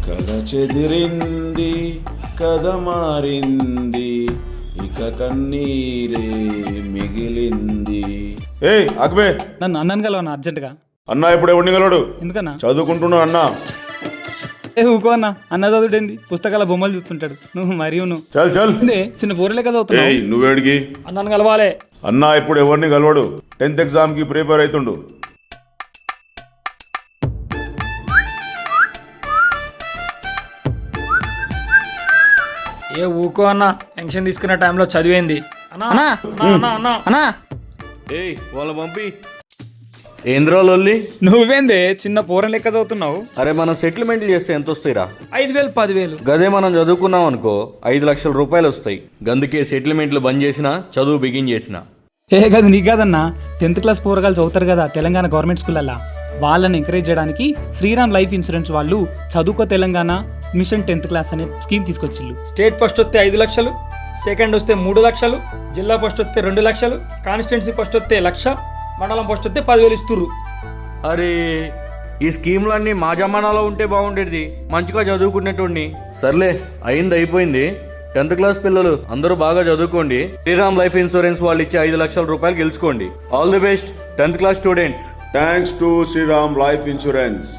కథ చెదిరింది కథ మారింది ఇక కన్నీరే మిగిలింది. ఏయ్ అక్బే, నన్ను అన్నాను కలవన్నా అర్జెంటుగా. అన్నా ఇప్పుడు ఎవరిని గలవాడు? ఎందుకన్నా? చదువుకుంటున్నా అన్నా. ఊకో అన్న, అన్న చదువుడేంది, పుస్తకాల బొమ్మలు చూస్తుంటాడు. నువ్వు మరియు నువ్వు చల్ చల్. చిన్న పోరలేక చదువుతున్నావు. ఏయ్ నువ్వేడికి? అన్నాను కలవాలే. అన్నా ఇప్పుడు ఎవరిని గలవాడు? 10th ఎగ్జామ్ కి ప్రిపేర్ అవుతుండు. ఏ ఊకో అన్న, టెన్షన్ తీసుకునే టైంలో చదివేంది అన్నా అన్నా ఏయ్ వాళ్ళ పంపి. ఏంద్రా లొల్లి? నువ్వేందే చిన్న పోరం లెక్క చదువుతున్నావు? అరే మనం సెటిల్మెంట్లు చేస్తే ఎంత వస్తాయిరా? 5,000 10,000. గదే మనం చదువుకున్నాం అనుకో 5 లక్షల రూపాయలు వస్తాయి. గందుకే సెటిల్మెంట్లు బంద్ చేసినా, చదువు బిగిన్ చేసిన. ఏ కాదు నీకు కాదన్నా, 10th క్లాస్ పోరగాలు చదువుతారు కదా తెలంగాణ గవర్నమెంట్ స్కూళ్ళల్లో, వాళ్ళని ఎంకరేజ్ చేయడానికి శ్రీరామ్ లైఫ్ ఇన్సూరెన్స్ వాళ్ళు చదువుకో తెలంగాణ మిషన్ 10th క్లాస్ అనే స్కీమ్ తీసుకొచ్చిళ్ళు. స్టేట్ ఫస్ట్ వస్తే 5 లక్షలు, సెకండ్ వస్తే 3 లక్షలు, జిల్లా ఫస్ట్ వస్తే 2 లక్షలు, కాన్స్టిట్యున్సీ ఫస్ట్ వస్తే 1,00,000, మండలం ఫస్ట్ వస్తే 10,000 ఇస్తుర్రు. అరే ఈ స్కీమ్లన్నీ మా జమానాలో ఉంటే బాగుండేది, మంచిగా చదువుకునేటోడిని. సర్లే అయింది అయిపోయింది. 10th క్లాస్ పిల్లలు అందరూ బాగా చదువుకోండి. శ్రీరామ్ లైఫ్ ఇన్సూరెన్స్ వాళ్ళు ఇచ్చే 5 లక్షల రూపాయలు గెలుచుకోండి. All the best 10th class students. Thanks to Shriram life insurance.